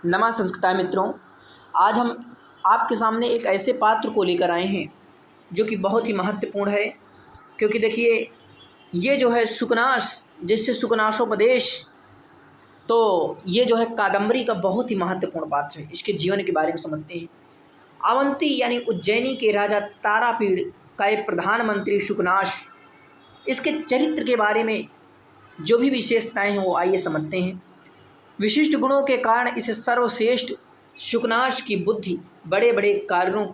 नमा संस्कृताय मित्रों, आज हम आपके सामने एक ऐसे पात्र को लेकर आए हैं जो कि बहुत ही महत्वपूर्ण है। क्योंकि देखिए, ये जो है सुकनास, जिससे सुकनासोपदेश, तो ये जो है कादम्बरी का बहुत ही महत्वपूर्ण पात्र है। इसके जीवन के बारे में समझते हैं। अवंती यानी उज्जैनी के राजा तारापीड़ का एक प्रधानमंत्री सुकनास, इसके चरित्र के बारे में जो भी विशेषताएं हैं वो आइए समझते हैं। विशिष्ट गुणों के कारण इसे सर्वश्रेष्ठ सुकनास की बुद्धि बड़े बड़े कार्यों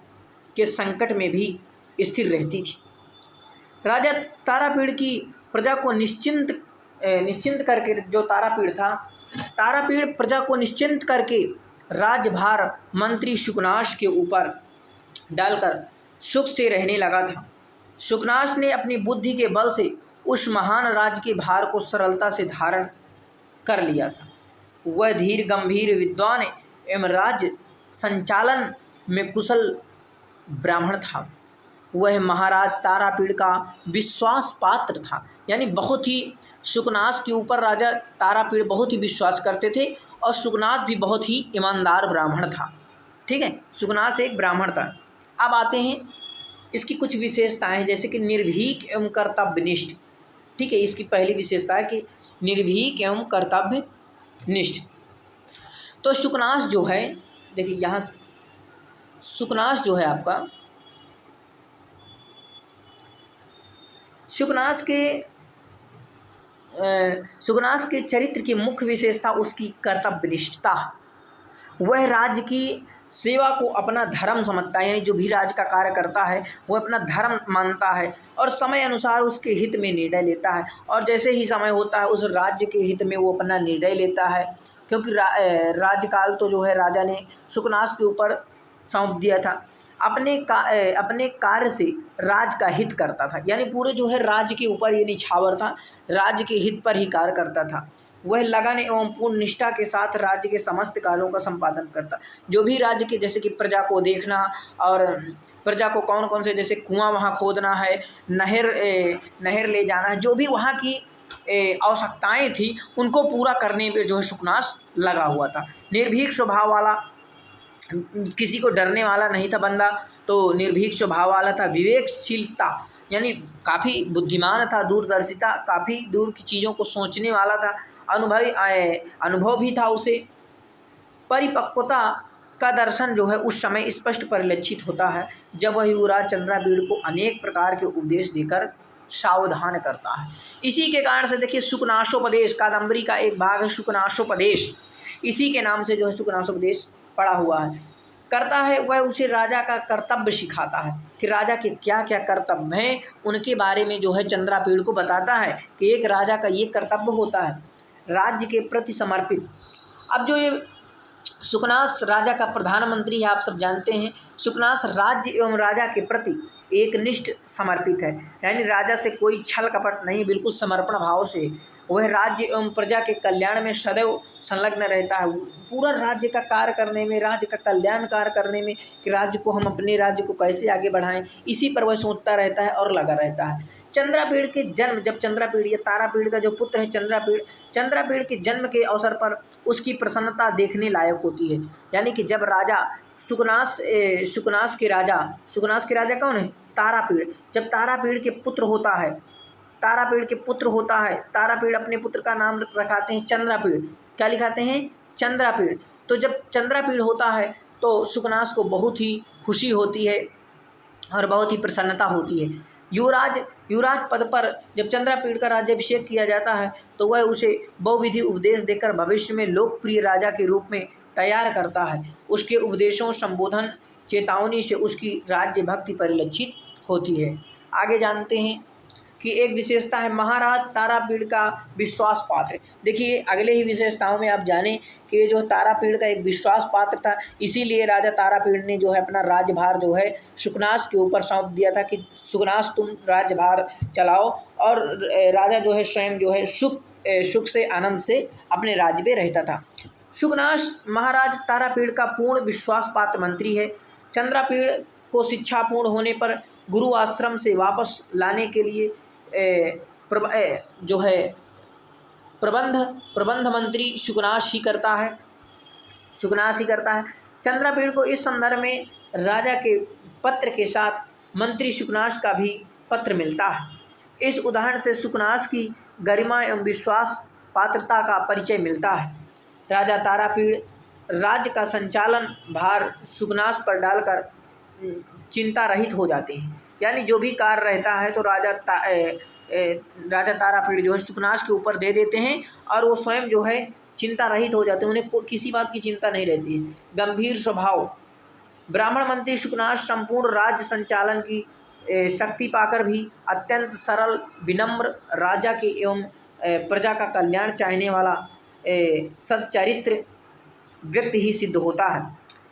के संकट में भी स्थिर रहती थी। राजा तारापीड़ की प्रजा को निश्चिंत करके, जो तारापीड़ था, तारापीड़ प्रजा को निश्चिंत करके राज्यभार मंत्री सुकनास के ऊपर डालकर सुख से रहने लगा था। सुकनास ने अपनी बुद्धि के बल से उस महान राज्य के भार को सरलता से धारण कर लिया था। वह धीर गंभीर विद्वान एवं राज्य संचालन में कुशल ब्राह्मण था। वह महाराज तारापीड़ का विश्वास पात्र था। यानी बहुत ही सुकनास के ऊपर राजा तारापीड़ बहुत ही विश्वास करते थे और सुकनास भी बहुत ही ईमानदार ब्राह्मण था। ठीक है, सुकनास एक ब्राह्मण था। अब आते हैं इसकी कुछ विशेषताएं, जैसे कि निर्भीक एवं कर्तव्यनिष्ठ। ठीक है, इसकी पहली विशेषता है कि निर्भीक एवं कर्तव्यनिष्ठ। तो सुकनास जो है, देखिए यहाँ सुकनास जो है आपका, सुकनास के चरित्र की मुख्य विशेषता उसकी कर्तव्यनिष्ठता। वह राज्य की सेवा को अपना धर्म समझता है। यानी जो भी राज्य का कार्य करता है वह अपना धर्म मानता है और समय अनुसार उसके हित में निर्णय लेता है। और जैसे ही समय होता है उस राज्य के हित में वो अपना निर्णय लेता है। क्योंकि राज्यकाल तो जो है राजा ने सुकनास के ऊपर सौंप दिया था। अपने कार्य से राज्य का हित करता था। यानी पूरे जो है राज्य के ऊपर ये निछावर था, राज्य के हित पर ही कार्य करता था। वह लगन एवं पूर्ण निष्ठा के साथ राज्य के समस्त कार्यों का संपादन करता। जो भी राज्य के, जैसे कि प्रजा को देखना और प्रजा को कौन कौन से, जैसे कुआं वहाँ खोदना है, नहर ले जाना है, जो भी वहाँ की आवश्यकताएं थी उनको पूरा करने पे जो है सुकनास लगा हुआ था। निर्भीक स्वभाव वाला, किसी को डरने वाला नहीं था बंदा, तो निर्भीक स्वभाव वाला था। विवेकशीलता यानी काफ़ी बुद्धिमान था, दूरदर्शिता, काफ़ी दूर की चीज़ों को सोचने वाला था। अनुभव भी था उसे। परिपक्वता का दर्शन जो है उस समय स्पष्ट परिलक्षित होता है जब वह युवराज चंद्रापीड़ को अनेक प्रकार के उपदेश देकर सावधान करता है। इसी के कारण से देखिए, सुकनासोपदेश कादम्बरी का एक भाग है सुकनासोपदेश। इसी के नाम से जो है सुकनासोपदेश पड़ा हुआ है। करता है वह उसे राजा का कर्तव्य सिखाता है कि राजा के क्या क्या कर्तव्य हैं, उनके बारे में जो है चंद्रापीड़ को बताता है कि एक राजा का ये कर्तव्य होता है, राज्य के प्रति समर्पित। अब जो ये सुकनास राजा का प्रधानमंत्री है, आप सब जानते हैं, सुकनास राज्य एवं राजा के प्रति एक निष्ठ समर्पित है। यानी राजा से कोई छल कपट नहीं, बिल्कुल समर्पण भाव से वह राज्य एवं प्रजा के कल्याण में सदैव संलग्न रहता है। पूरा राज्य का कार्य करने में, राज्य का कल्याण कार्य करने में, कि राज्य को हम अपने राज्य को कैसे आगे बढ़ाएं, इसी पर वह सोचता रहता है और लगा रहता है। चंद्रापीड़ के जन्म, जब चंद्रापीड़, ये तारापीड़ का जो पुत्र है चंद्रापीड़ के जन्म के अवसर पर उसकी प्रसन्नता देखने लायक होती है। यानी कि जब राजा सुकनास के राजा कौन है? तारापीड़। जब तारापीड़ के पुत्र होता है, तारापीड़ अपने पुत्र का नाम रखाते हैं चंद्रापीड़। क्या लिखाते हैं? चंद्रापीड़। तो जब चंद्रापीड़ होता है तो सुकनास को बहुत ही खुशी होती है और बहुत ही प्रसन्नता होती है। युवराज पद पर जब चंद्रापीड़ का राज्याभिषेक किया जाता है तो वह उसे बहुविधि उपदेश देकर भविष्य में लोकप्रिय राजा के रूप में तैयार करता है। उसके उपदेशों, संबोधन, चेतावनी से उसकी राज्य भक्ति परिलक्षित होती है। आगे जानते हैं कि एक विशेषता है महाराज तारापीड़ का विश्वास पात्र। देखिए, अगले ही विशेषताओं में आप जानें कि ये जो तारापीड़ का एक विश्वास पात्र था, इसीलिए राजा तारापीड़ ने जो है अपना राज्यभार जो है सुकनास के ऊपर सौंप दिया था कि सुकनास तुम राज्यभार चलाओ। और राजा जो है स्वयं जो है सुख से, आनंद से अपने राज्य में रहता था। सुकनास महाराज तारापीड़ का पूर्ण विश्वास पात्र मंत्री है। चंद्रापीड़ को शिक्षा पूर्ण होने पर गुरु आश्रम से वापस लाने के लिए जो है प्रबंध मंत्री सुकनास ही करता है। शुकनास ही करता है। चंद्रापीड़ को इस संदर्भ में राजा के पत्र के साथ मंत्री शुकनास का भी पत्र मिलता है। इस उदाहरण से शुकनास की गरिमा एवं विश्वास पात्रता का परिचय मिलता है। राजा तारापीड़ राज्य का संचालन भार शुकनास पर डालकर चिंता रहित हो जाते हैं। यानी जो भी कार्य रहता है तो राजा तारापीड़ जो है शुकनास के ऊपर दे देते हैं और वो स्वयं जो है चिंता रहित हो जाते हैं, उन्हें किसी बात की चिंता नहीं रहती है। गंभीर स्वभाव ब्राह्मण मंत्री शुकनास संपूर्ण राज्य संचालन की शक्ति पाकर भी अत्यंत सरल, विनम्र, राजा के एवं प्रजा का कल्याण चाहने वाला सच्चरित्र व्यक्ति ही सिद्ध होता है।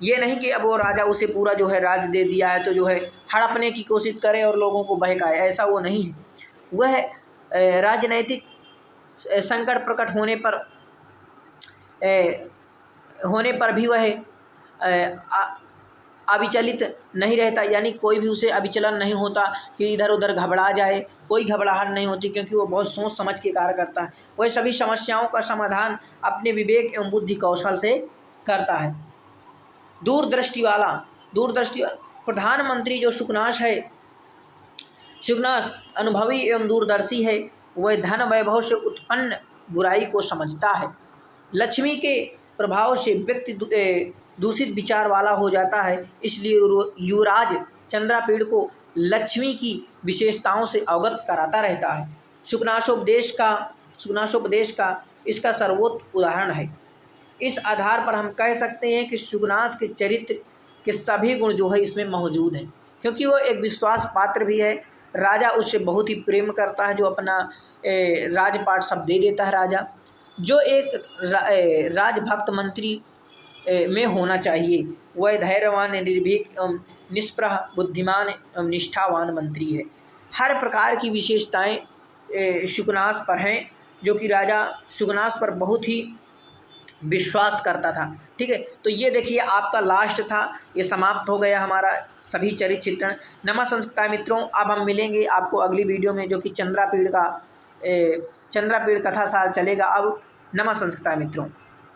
ये नहीं कि अब वो राजा उसे पूरा जो है राज दे दिया है तो जो है हड़पने की कोशिश करे और लोगों को बहकाए, ऐसा वो नहीं है। वह राजनैतिक संकट प्रकट होने पर भी वह अविचलित नहीं रहता, यानी कोई भी उसे अविचलन नहीं होता कि इधर उधर घबरा जाए, कोई घबराहट नहीं होती, क्योंकि वो बहुत सोच समझ के कार्य करता है। वह सभी समस्याओं का समाधान अपने विवेक एवं बुद्धि कौशल से करता है। दूरदृष्टि प्रधानमंत्री जो शुकनास है, शुकनास अनुभवी एवं दूरदर्शी है। वह धन वैभव से उत्पन्न बुराई को समझता है। लक्ष्मी के प्रभाव से व्यक्ति दूषित विचार वाला हो जाता है, इसलिए युवराज चंद्रापीड़ को लक्ष्मी की विशेषताओं से अवगत कराता रहता है। शुकनासोपदेश का इसका सर्वोत्तम उदाहरण है। इस आधार पर हम कह सकते हैं कि शुकनास के चरित्र के सभी गुण जो है इसमें मौजूद हैं, क्योंकि वो एक विश्वास पात्र भी है। राजा उससे बहुत ही प्रेम करता है, जो अपना राजपाट सब दे देता है राजा, जो एक राजभक्त मंत्री में होना चाहिए। वह धैर्यवान, निर्भीक एवं निष्प्रह, बुद्धिमान एवं निष्ठावान मंत्री है। हर प्रकार की विशेषताएं शुकनास पर हैं, जो कि राजा शुकनास पर बहुत ही विश्वास करता था। ठीक है, तो ये देखिए आपका लास्ट था, ये समाप्त हो गया हमारा सभी चरित्र चित्रण। नमस्कार मित्रों, अब हम मिलेंगे आपको अगली वीडियो में, जो कि चंद्रापीड़ कथा सार चलेगा। अब नमस्कार मित्रों।